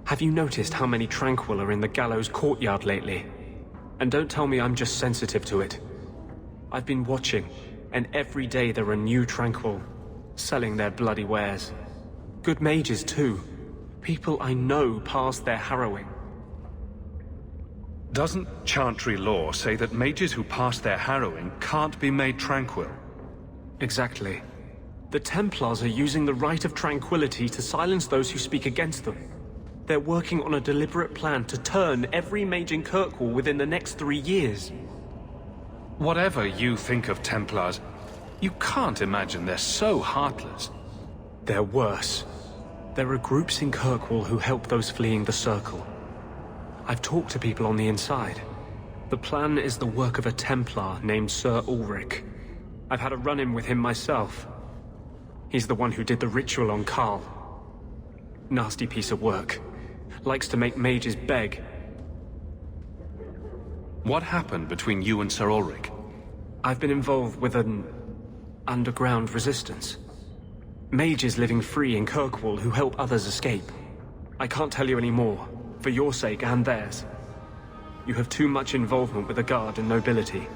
Have you noticed how many Tranquil are in the gallows courtyard lately? And don't tell me I'm just sensitive to it. I've been watching, and every day there are new Tranquil, selling their bloody wares. Good mages too. People I know pass their harrowing. Doesn't Chantry law say that mages who pass their harrowing can't be made tranquil? Exactly. The Templars are using the right of tranquility to silence those who speak against them. They're working on a deliberate plan to turn every mage in Kirkwall within the next 3 years. Whatever you think of Templars, you can't imagine they're so heartless. They're worse. There are groups in Kirkwall who help those fleeing the Circle. I've talked to people on the inside. The plan is the work of a Templar named Sir Ulrich. I've had a run-in with him myself. He's the one who did the ritual on Karl. Nasty piece of work. Likes to make mages beg. What happened between you and Sir Ulrich? I've been involved with an underground resistance. Mages living free in Kirkwall who help others escape. I can't tell you any more, for your sake and theirs. You have too much involvement with the Guard and nobility.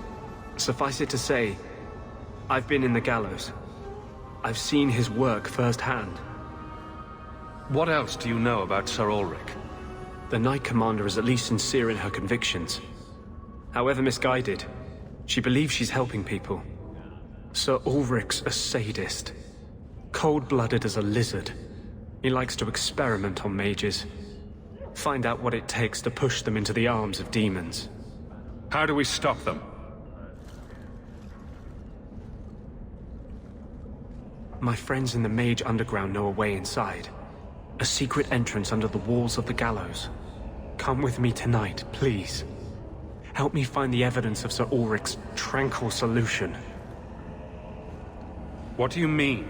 Suffice it to say, I've been in the gallows. I've seen his work firsthand. What else do you know about Sir Ulrich? The Knight Commander is at least sincere in her convictions. However misguided, she believes she's helping people. Sir Ulrich's a sadist. Cold-blooded as a lizard. He likes to experiment on mages. Find out what it takes to push them into the arms of demons. How do we stop them? My friends in the Mage Underground know a way inside. A secret entrance under the walls of the gallows. Come with me tonight, please. Help me find the evidence of Sir Ulrich's tranquil solution. What do you mean,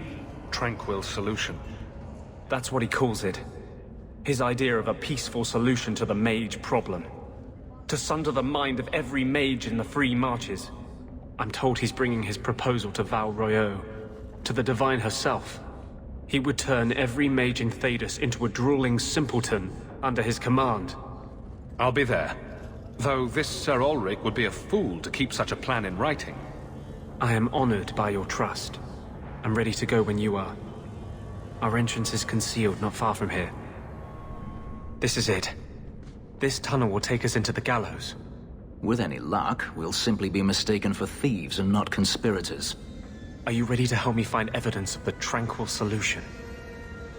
tranquil solution? That's what he calls it. His idea of a peaceful solution to the mage problem. To sunder the mind of every mage in the Free Marches. I'm told he's bringing his proposal to Val Royeaux, to the Divine herself. He would turn every mage in Thedas into a drooling simpleton under his command. I'll be there. Though this Sir Ulrich would be a fool to keep such a plan in writing. I am honored by your trust. I'm ready to go when you are. Our entrance is concealed not far from here. This is it. This tunnel will take us into the gallows. With any luck, we'll simply be mistaken for thieves and not conspirators. Are you ready to help me find evidence of the tranquil solution?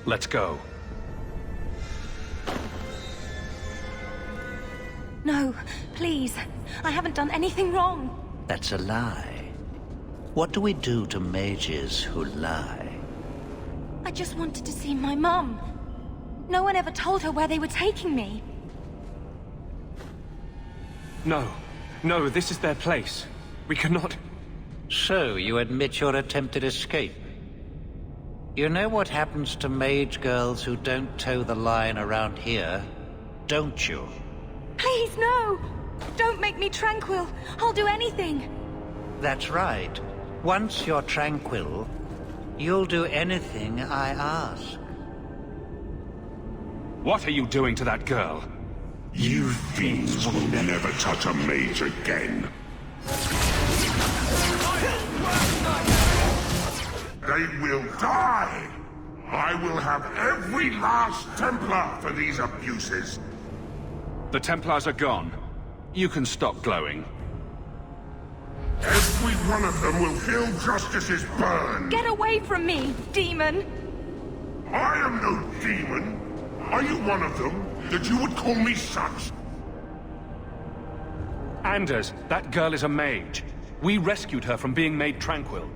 Let's go. No, please. I haven't done anything wrong. That's a lie. What do we do to mages who lie? I just wanted to see my mum. No one ever told her where they were taking me. No, this is their place. We cannot... So, you admit your attempted escape? You know what happens to mage girls who don't toe the line around here, don't you? Please, no! Don't make me tranquil. I'll do anything. That's right. Once you're tranquil, you'll do anything I ask. What are you doing to that girl? You fiends will never touch a mage again. They will die! I will have every last Templar for these abuses. The Templars are gone. You can stop glowing. Every one of them will feel justice's burn. Get away from me, demon! I am no demon. Are you one of them, that you would call me such? Anders, that girl is a mage. We rescued her from being made tranquil.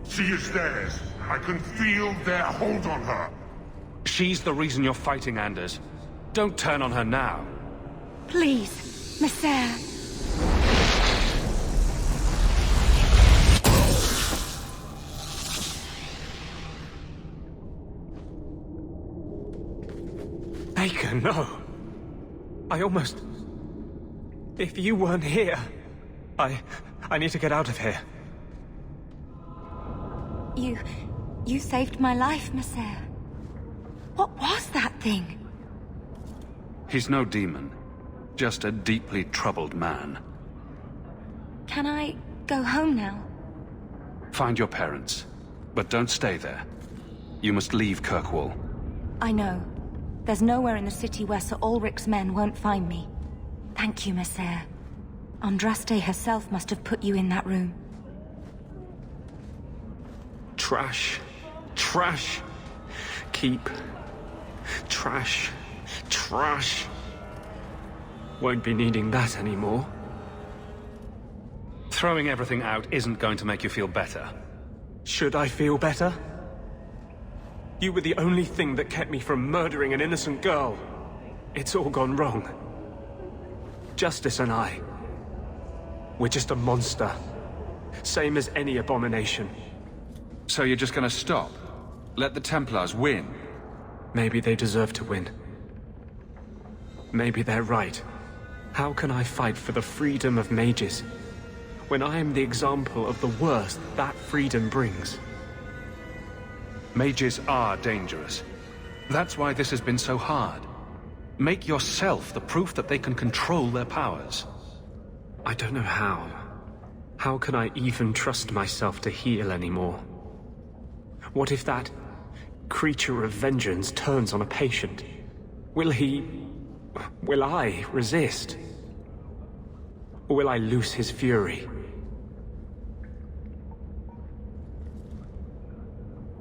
She is theirs. I can feel their hold on her. She's the reason you're fighting, Anders. Don't turn on her now. Please, Messer. Baker, no. I almost... If you weren't here... I need to get out of here. You saved my life, Messer. What was that thing? He's no demon. Just a deeply troubled man. Can I go home now? Find your parents, but don't stay there. You must leave Kirkwall. I know. There's nowhere in the city where Sir Ulrich's men won't find me. Thank you, Messer. Andraste herself must have put you in that room. Trash. Trash. Keep. Trash. Trash. Won't be needing that anymore. Throwing everything out isn't going to make you feel better. Should I feel better? You were the only thing that kept me from murdering an innocent girl. It's all gone wrong. Justice and I. We're just a monster. Same as any abomination. So you're just gonna stop? Let the Templars win? Maybe they deserve to win. Maybe they're right. How can I fight for the freedom of mages, when I am the example of the worst that freedom brings? Mages are dangerous. That's why this has been so hard. Make yourself the proof that they can control their powers. I don't know how. How can I even trust myself to heal anymore? What if that creature of vengeance turns on a patient? Will I resist? Or will I loose his fury?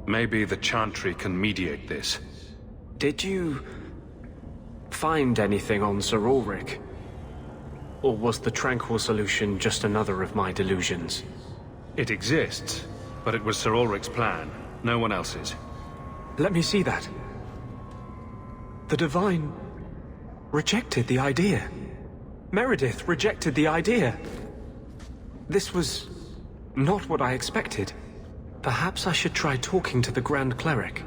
Maybe the Chantry can mediate this. Did you find anything on Sir Ulrich? Or was the tranquil solution just another of my delusions? It exists, but it was Sir Ulrich's plan, no one else's. Let me see that. The Divine rejected the idea. Meredith rejected the idea. This was not what I expected. Perhaps I should try talking to the Grand Cleric.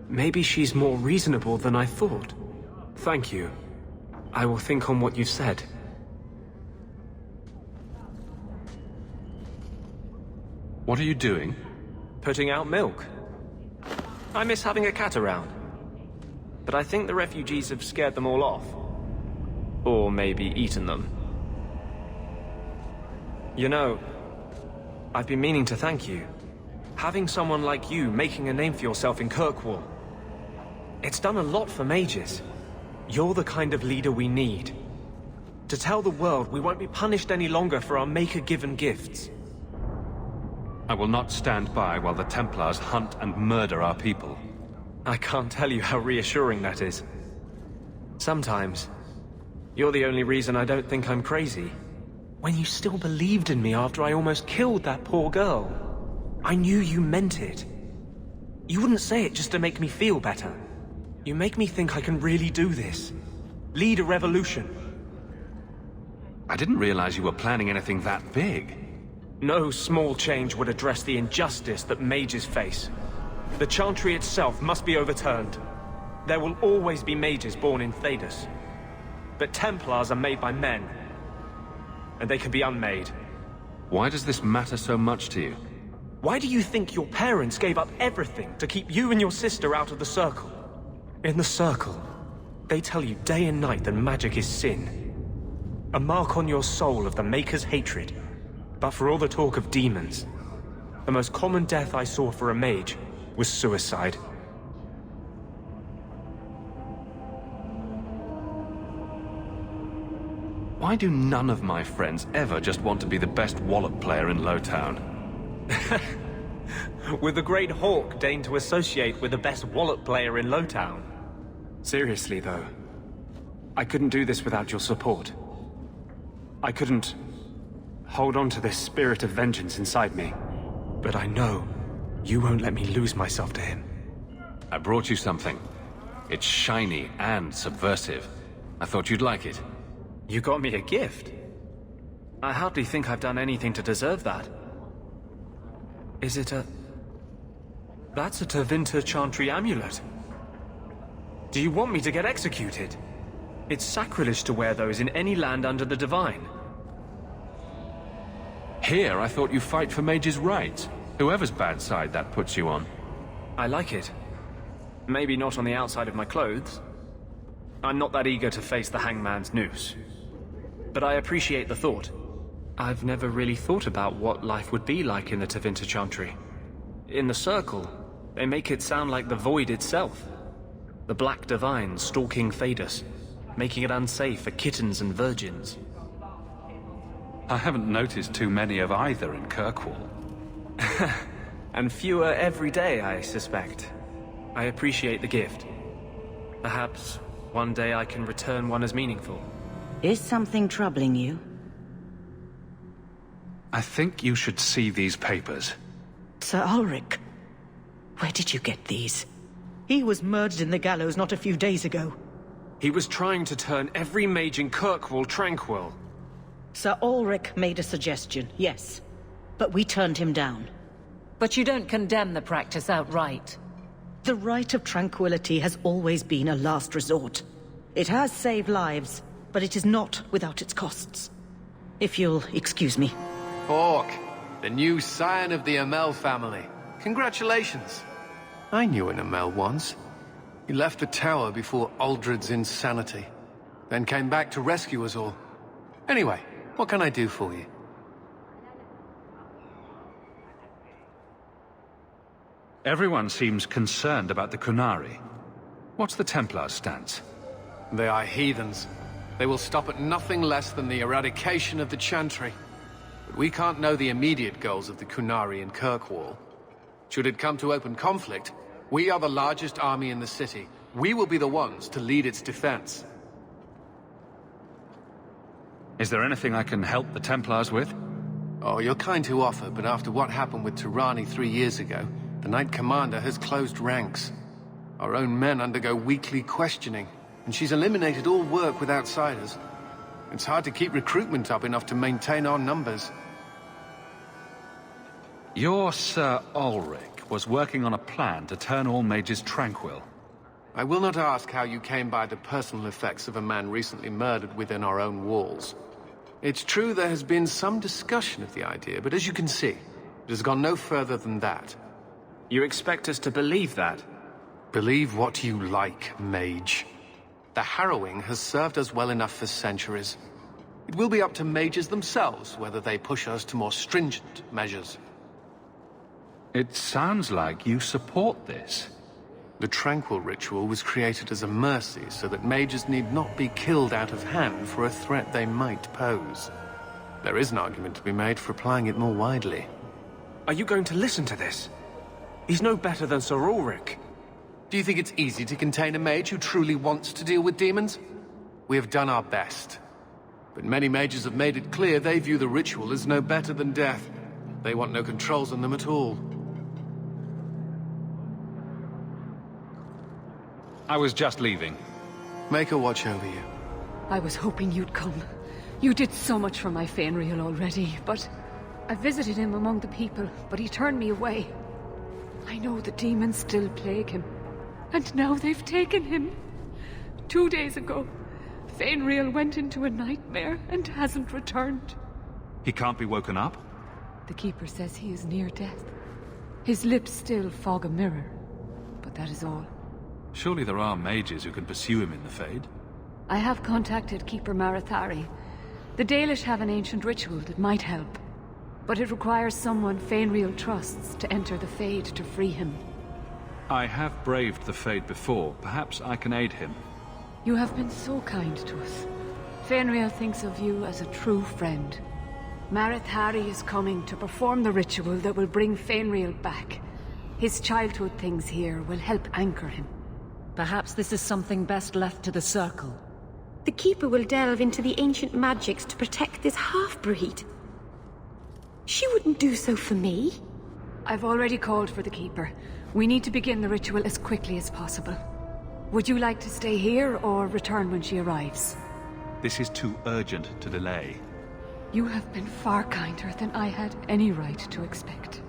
Maybe she's more reasonable than I thought. Thank you. I will think on what you've said. What are you doing? Putting out milk. I miss having a cat around. But I think the refugees have scared them all off. Or maybe eaten them. You know, I've been meaning to thank you. Having someone like you making a name for yourself in Kirkwall. It's done a lot for mages. You're the kind of leader we need. To tell the world we won't be punished any longer for our Maker-given gifts. I will not stand by while the Templars hunt and murder our people. I can't tell you how reassuring that is. Sometimes, you're the only reason I don't think I'm crazy. When you still believed in me after I almost killed that poor girl, I knew you meant it. You wouldn't say it just to make me feel better. You make me think I can really do this. Lead a revolution. I didn't realize you were planning anything that big. No small change would address the injustice that mages face. The Chantry itself must be overturned. There will always be mages born in Thedas. But Templars are made by men. And they can be unmade. Why does this matter so much to you? Why do you think your parents gave up everything to keep you and your sister out of the Circle? In the Circle, they tell you day and night that magic is sin. A mark on your soul of the Maker's hatred. But for all the talk of demons, the most common death I saw for a mage was suicide. Why do none of my friends ever just want to be the best wallet player in Lowtown? With the great Hawke deigned to associate with the best wallet player in Lowtown. Seriously, though, I couldn't do this without your support. I couldn't hold on to this spirit of vengeance inside me. But I know you won't let me lose myself to him. I brought you something. It's shiny and subversive. I thought you'd like it. You got me a gift? I hardly think I've done anything to deserve that. Is it a... That's a Tevinter Chantry amulet. Do you want me to get executed? It's sacrilege to wear those in any land under the Divine. Here, I thought you fight for mages' rights. Whoever's bad side that puts you on. I like it. Maybe not on the outside of my clothes. I'm not that eager to face the hangman's noose. But I appreciate the thought. I've never really thought about what life would be like in the Tevinter Chantry. In the Circle, they make it sound like the Void itself. The Black Divine stalking Thedas, making it unsafe for kittens and virgins. I haven't noticed too many of either in Kirkwall. And fewer every day, I suspect. I appreciate the gift. Perhaps one day I can return one as meaningful. Is something troubling you? I think you should see these papers. Sir Ulrich, where did you get these? He was murdered in the gallows not a few days ago. He was trying to turn every mage in Kirkwall tranquil. Sir Ulrich made a suggestion, yes. But we turned him down. But you don't condemn the practice outright. The right of tranquility has always been a last resort. It has saved lives, but it is not without its costs. If you'll excuse me. Hawke, the new scion of the Amel family. Congratulations. I knew an Amel once. He left the tower before Uldred's insanity, then came back to rescue us all. Anyway, what can I do for you? Everyone seems concerned about the Qunari. What's the Templar's stance? They are heathens. They will stop at nothing less than the eradication of the Chantry. But we can't know the immediate goals of the Qunari in Kirkwall. Should it come to open conflict, we are the largest army in the city. We will be the ones to lead its defense. Is there anything I can help the Templars with? Oh, you're kind to offer, but after what happened with Tirani 3 years ago, the Knight Commander has closed ranks. Our own men undergo weekly questioning, and she's eliminated all work with outsiders. It's hard to keep recruitment up enough to maintain our numbers. Your Sir Ulrich was working on a plan to turn all mages tranquil. I will not ask how you came by the personal effects of a man recently murdered within our own walls. It's true there has been some discussion of the idea, but as you can see, it has gone no further than that. You expect us to believe that? Believe what you like, mage. The harrowing has served us well enough for centuries. It will be up to mages themselves whether they push us to more stringent measures. It sounds like you support this. The Tranquil Ritual was created as a mercy so that mages need not be killed out of hand for a threat they might pose. There is an argument to be made for applying it more widely. Are you going to listen to this? He's no better than Sir Ulrich. Do you think it's easy to contain a mage who truly wants to deal with demons? We have done our best. But many mages have made it clear they view the ritual as no better than death. They want no controls on them at all. I was just leaving. Make a watch over you. I was hoping you'd come. You did so much for my Feynriel already, but... I visited him among the people, but he turned me away. I know the demons still plague him. And now they've taken him. 2 days ago, Feynriel went into a nightmare and hasn't returned. He can't be woken up? The Keeper says he is near death. His lips still fog a mirror, but that is all. Surely there are mages who can pursue him in the Fade? I have contacted Keeper Marithari. The Dalish have an ancient ritual that might help, but it requires someone Feynriel trusts to enter the Fade to free him. I have braved the Fade before. Perhaps I can aid him. You have been so kind to us. Feynriel thinks of you as a true friend. Marithari is coming to perform the ritual that will bring Feynriel back. His childhood things here will help anchor him. Perhaps this is something best left to the Circle. The Keeper will delve into the ancient magics to protect this half-breed. She wouldn't do so for me. I've already called for the Keeper. We need to begin the ritual as quickly as possible. Would you like to stay here or return when she arrives? This is too urgent to delay. You have been far kinder than I had any right to expect.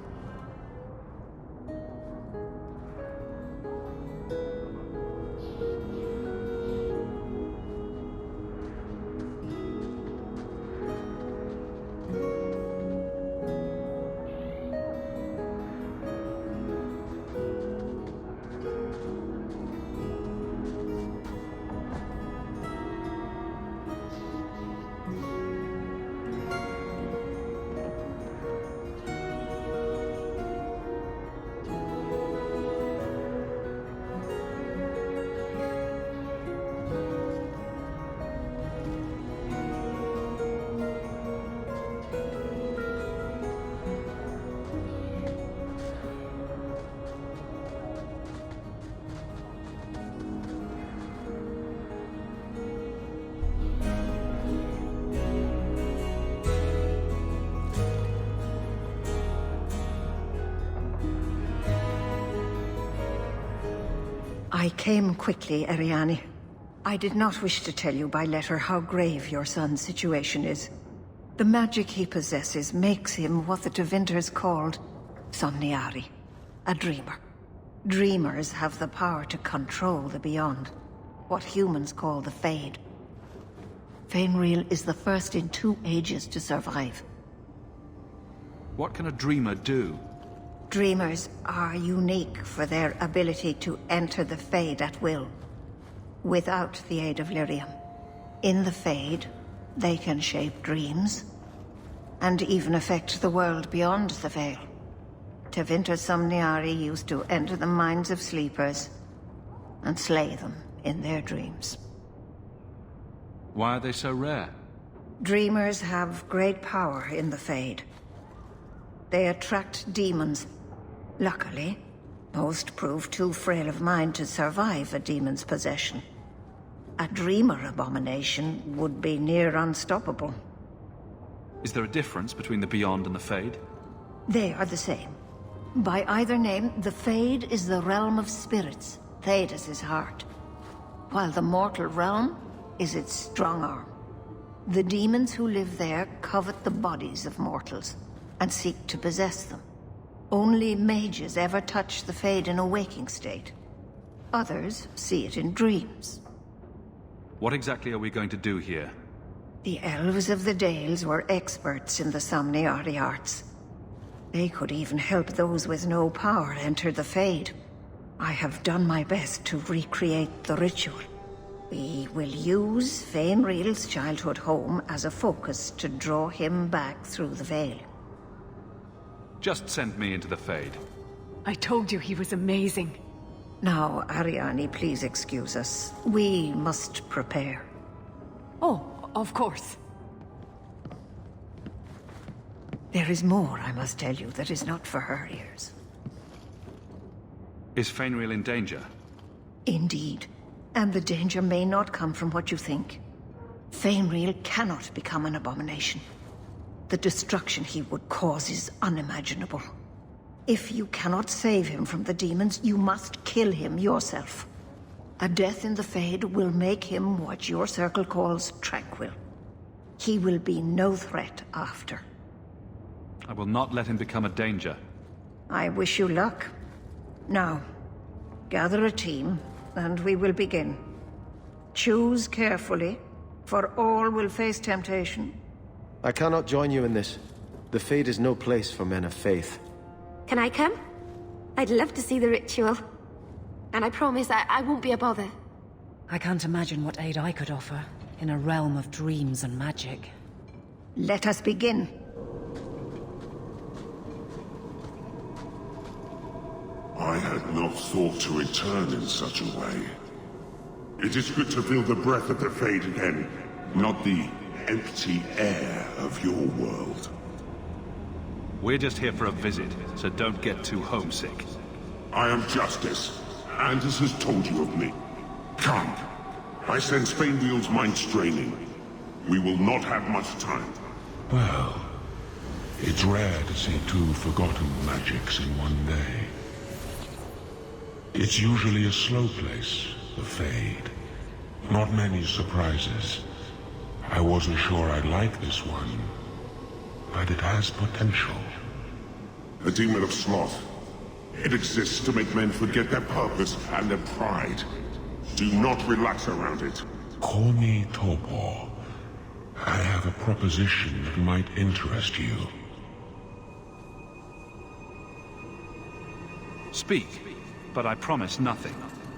I came quickly, Ariane. I did not wish to tell you by letter how grave your son's situation is. The magic he possesses makes him what the Tevinters called Somniari, a dreamer. Dreamers have the power to control the beyond, what humans call the Fade. Feynriel is the first in 2 ages to survive. What can a dreamer do? Dreamers are unique for their ability to enter the Fade at will, without the aid of Lyrium. In the Fade, they can shape dreams, and even affect the world beyond the Veil. Tevinter Somniari used to enter the minds of sleepers, and slay them in their dreams. Why are they so rare? Dreamers have great power in the Fade. They attract demons. Luckily, most prove too frail of mind to survive a demon's possession. A dreamer abomination would be near unstoppable. Is there a difference between the Beyond and the Fade? They are the same. By either name, the Fade is the realm of spirits, Thedas' heart, while the mortal realm is its strong arm. The demons who live there covet the bodies of mortals, and seek to possess them. Only mages ever touch the Fade in a waking state. Others see it in dreams. What exactly are we going to do here? The elves of the Dales were experts in the Somniari arts. They could even help those with no power enter the Fade. I have done my best to recreate the ritual. We will use Feynriel's childhood home as a focus to draw him back through the Veil. Just send me into the Fade. I told you he was amazing. Now, Ariane, please excuse us. We must prepare. Oh, of course. There is more, I must tell you, that is not for her ears. Is Feynriel in danger? Indeed. And the danger may not come from what you think. Feynriel cannot become an abomination. The destruction he would cause is unimaginable. If you cannot save him from the demons, you must kill him yourself. A death in the Fade will make him what your circle calls tranquil. He will be no threat after. I will not let him become a danger. I wish you luck. Now, gather a team, and we will begin. Choose carefully, for all will face temptation. I cannot join you in this. The Fade is no place for men of faith. Can I come? I'd love to see the ritual. And I promise I won't be a bother. I can't imagine what aid I could offer in a realm of dreams and magic. Let us begin. I had not thought to return in such a way. It is good to feel the breath of the Fade again, not the empty air of your world. We're just here for a visit, so don't get too homesick. I am Justice. Anders has told you of me. Come. I sense Feynriel's mind straining. We will not have much time. Well, it's rare to see 2 forgotten magics in one day. It's usually a slow place, the Fade. Not many surprises. I wasn't sure I'd like this one, but it has potential. The demon of sloth. It exists to make men forget their purpose and their pride. Do not relax around it. Call me Torpor. I have a proposition that might interest you. Speak, but I promise nothing.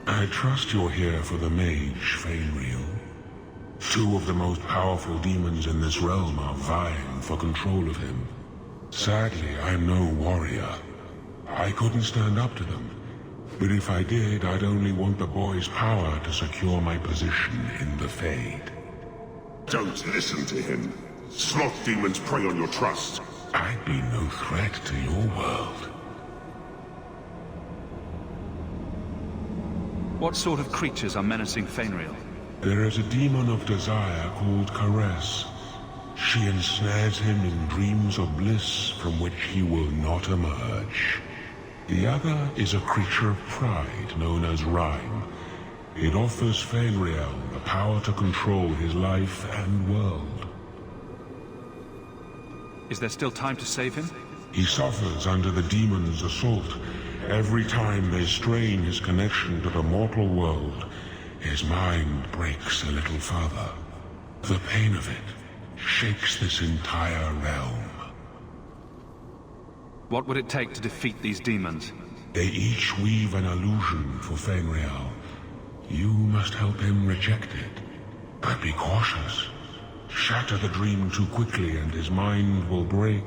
I trust you're here for the mage, Feynriel. 2 of the most powerful demons in this realm are vying for control of him. Sadly, I'm no warrior. I couldn't stand up to them. But if I did, I'd only want the boy's power to secure my position in the Fade. Don't listen to him. Sloth demons prey on your trust. I'd be no threat to your world. What sort of creatures are menacing Feynriel? There is a demon of desire called Caress. She ensnares him in dreams of bliss from which he will not emerge. The other is a creature of pride known as Rhyme, It offers Feynriel the power to control his life and world. Is there still time to save him? He suffers under the demon's assault. Every time they strain his connection to the mortal world, his mind breaks a little further. The pain of it shakes this entire realm. What would it take to defeat these demons? They each weave an illusion for Feynriel. You must help him reject it. But be cautious. Shatter the dream too quickly and his mind will break.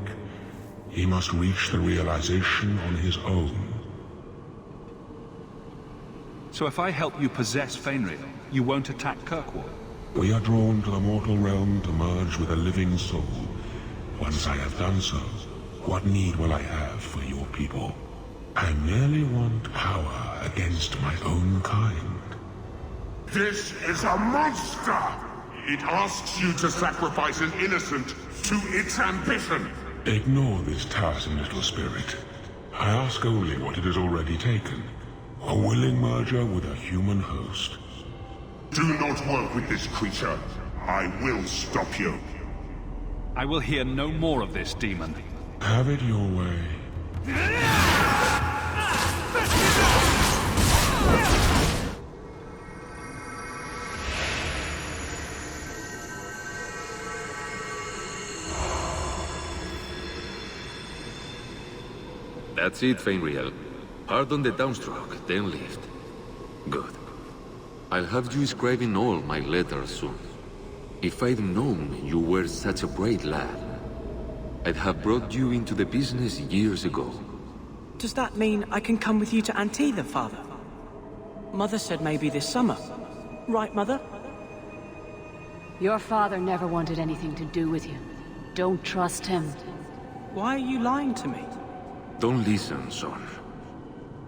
He must reach the realization on his own. So if I help you possess Feynriel, you won't attack Kirkwall? We are drawn to the mortal realm to merge with a living soul. Once I have done so, what need will I have for your people? I merely want power against my own kind. This is a monster! It asks you to sacrifice an innocent to its ambition! Ignore this tiresome little spirit. I ask only what it has already taken. A willing merger with a human host. Do not work with this creature. I will stop you. I will hear no more of this demon. Have it your way. That's it, Feynriel. Hard on the downstroke, then lift. Good. I'll have you scribing all my letters soon. If I'd known you were such a brave lad, I'd have brought you into the business years ago. Does that mean I can come with you to Antitha, Father? Mother said maybe this summer. Right, Mother? Your father never wanted anything to do with you. Don't trust him. Why are you lying to me? Don't listen, son.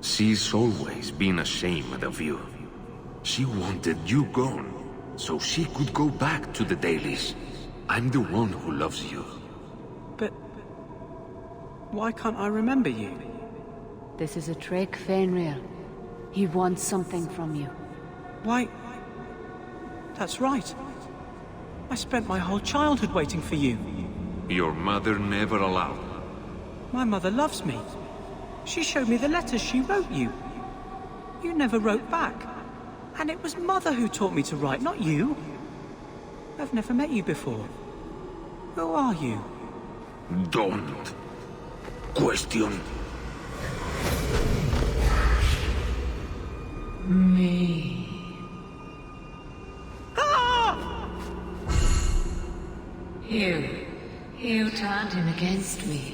She's always been ashamed of you. She wanted you gone, so she could go back to the Dalish. I'm the one who loves you. But... why can't I remember you? This is a trick, Feynriel. He wants something from you. Why... that's right. I spent my whole childhood waiting for you. Your mother never allowed. My mother loves me. She showed me the letters she wrote you. You never wrote back. And it was Mother who taught me to write, not you. I've never met you before. Who are you? Don't question me. Ah! You turned him against me.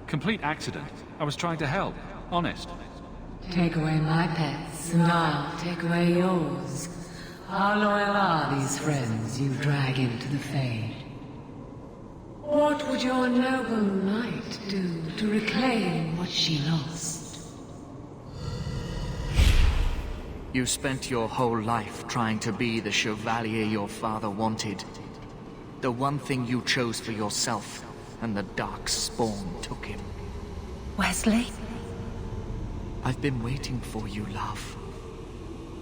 Complete accident. I was trying to help. Honest. Take away my pets, and I'll take away yours. How loyal are these friends you drag into the Fade? What would your noble knight do to reclaim what she lost? You spent your whole life trying to be the chevalier your father wanted. The one thing you chose for yourself, and the dark spawn took him. Wesley? I've been waiting for you, love.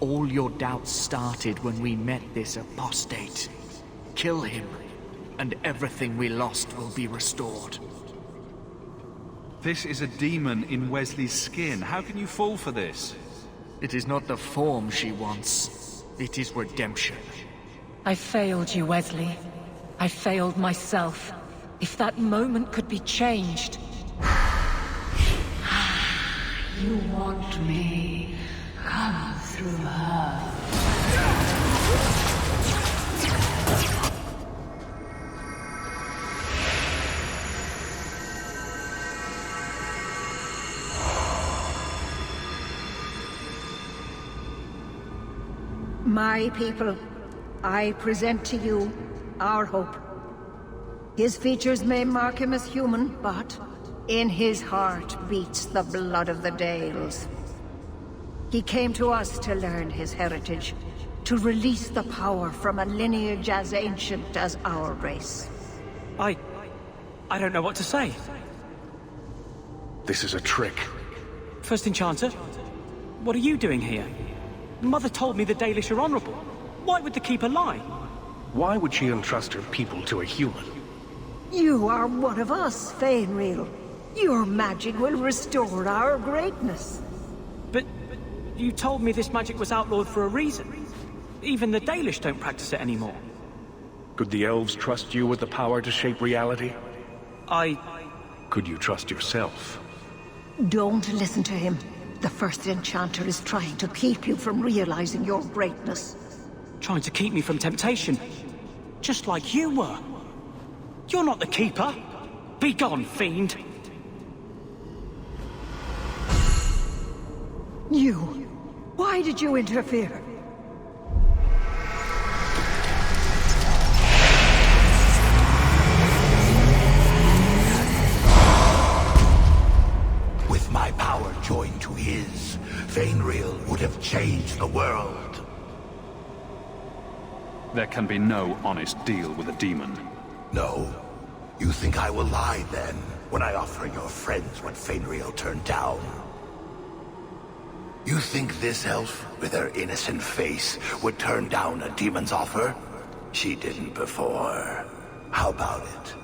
All your doubts started when we met this apostate. Kill him, and everything we lost will be restored. This is a demon in Wesley's skin. How can you fall for this? It is not the form she wants. It is redemption. I failed you, Wesley. I failed myself. If that moment could be changed... You want me? Come through her. My people, I present to you our hope. His features may mark him as human, but in his heart beats the blood of the Dales. He came to us to learn his heritage, to release the power from a lineage as ancient as our race. I don't know what to say. This is a trick. First Enchanter, what are you doing here? Mother told me the Dalish are honorable. Why would the Keeper lie? Why would she entrust her people to a human? You are one of us, Feynriel. Your magic will restore our greatness. But you told me this magic was outlawed for a reason. Even the Dalish don't practice it anymore. Could the elves trust you with the power to shape reality? Could you trust yourself? Don't listen to him. The First Enchanter is trying to keep you from realizing your greatness. Trying to keep me from temptation. Just like you were. You're not the Keeper. Be gone, fiend. You. Why did you interfere? With my power joined to his, Feynriel would have changed the world. There can be no honest deal with a demon. No. You think I will lie then, when I offer your friends what Feynriel turned down? You think this elf, with her innocent face, would turn down a demon's offer? She didn't before. How about it?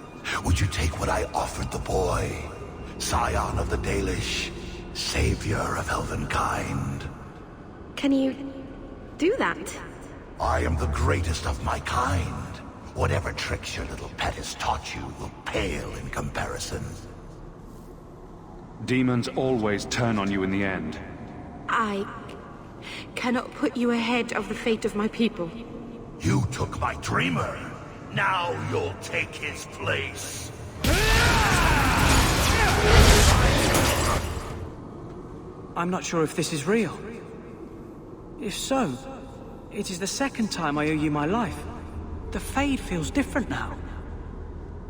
Would you take what I offered the boy? Scion of the Dalish, savior of elvenkind. Can you do that? I am the greatest of my kind. Whatever tricks your little pet has taught you will pale in comparison. Demons always turn on you in the end. I cannot put you ahead of the fate of my people. You took my dreamer. Now you'll take his place. I'm not sure if this is real. If so, it is the second time I owe you my life. The Fade feels different now.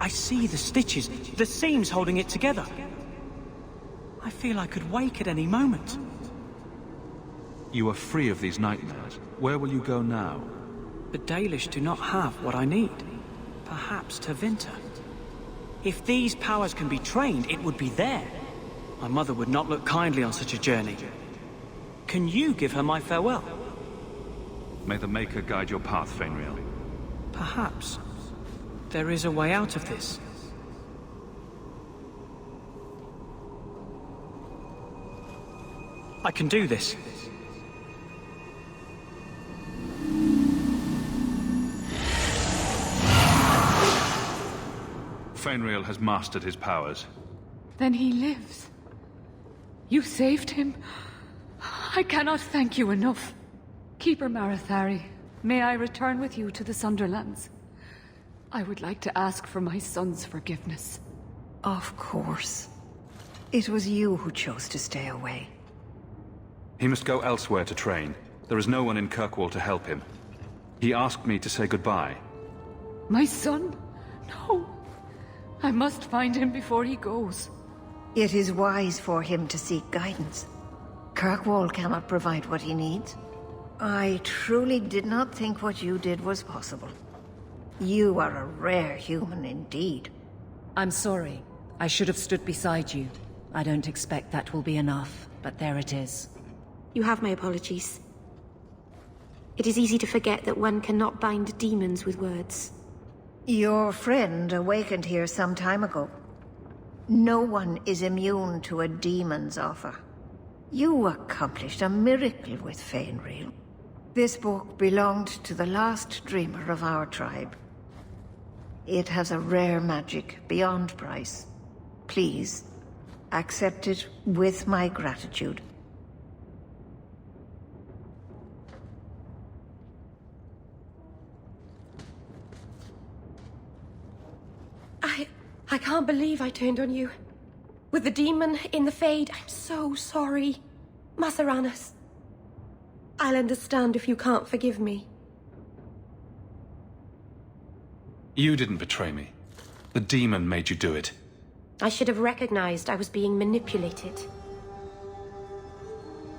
I see the stitches, the seams holding it together. I feel I could wake at any moment. You are free of these nightmares. Where will you go now? The Dalish do not have what I need. Perhaps Tevinter. If these powers can be trained, it would be there. My mother would not look kindly on such a journey. Can you give her my farewell? May the Maker guide your path, Feynriel. Perhaps. There is a way out of this. I can do this. Feynriel has mastered his powers. Then he lives. You saved him. I cannot thank you enough. Keeper Marathari, may I return with you to the Sunderlands? I would like to ask for my son's forgiveness. Of course. It was you who chose to stay away. He must go elsewhere to train. There is no one in Kirkwall to help him. He asked me to say goodbye. My son? No. I must find him before he goes. It is wise for him to seek guidance. Kirkwall cannot provide what he needs. I truly did not think what you did was possible. You are a rare human indeed. I'm sorry. I should have stood beside you. I don't expect that will be enough, but there it is. You have my apologies. It is easy to forget that one cannot bind demons with words. Your friend awakened here some time ago. No one is immune to a demon's offer. You accomplished a miracle with Feynriel. This book belonged to the last dreamer of our tribe. It has a rare magic beyond price. Please, accept it with my gratitude. I can't believe I turned on you. With the demon in the Fade, I'm so sorry. Masaranas. I'll understand if you can't forgive me. You didn't betray me. The demon made you do it. I should have recognized I was being manipulated.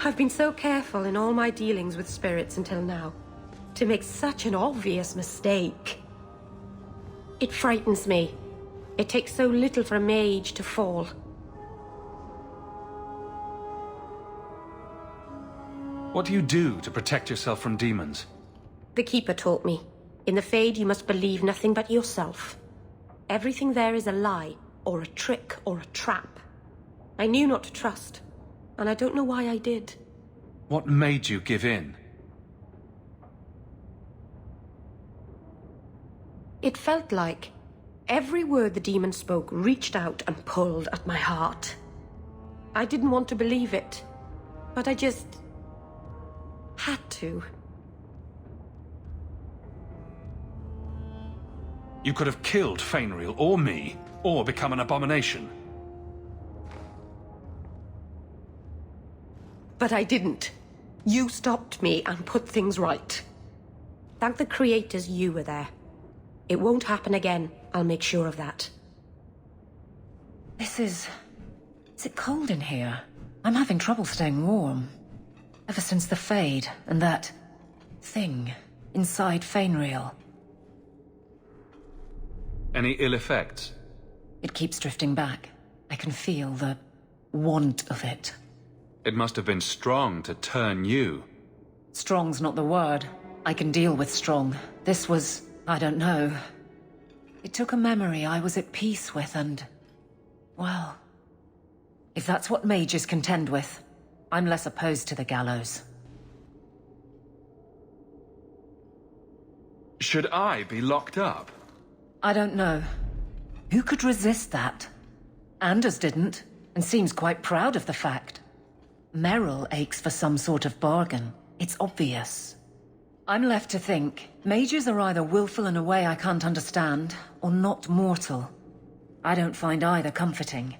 I've been so careful in all my dealings with spirits until now, to make such an obvious mistake. It frightens me. It takes so little for a mage to fall. What do you do to protect yourself from demons? The Keeper taught me. In the Fade, you must believe nothing but yourself. Everything there is a lie, or a trick, or a trap. I knew not to trust, and I don't know why I did. What made you give in? It felt like every word the demon spoke reached out and pulled at my heart. I didn't want to believe it, but I just had to. You could have killed Feynriel or me, or become an abomination. But I didn't. You stopped me and put things right. Thank the creators you were there. It won't happen again, I'll make sure of that. Is it cold in here? I'm having trouble staying warm. Ever since the Fade, and that thing inside Feynriel. Any ill effects? It keeps drifting back. I can feel the want of it. It must have been strong to turn you. Strong's not the word. I can deal with strong. This was, I don't know. It took a memory I was at peace with and, well, if that's what mages contend with, I'm less opposed to the gallows. Should I be locked up? I don't know. Who could resist that? Anders didn't, and seems quite proud of the fact. Merrill aches for some sort of bargain. It's obvious. I'm left to think. Mages are either willful in a way I can't understand, or not mortal. I don't find either comforting.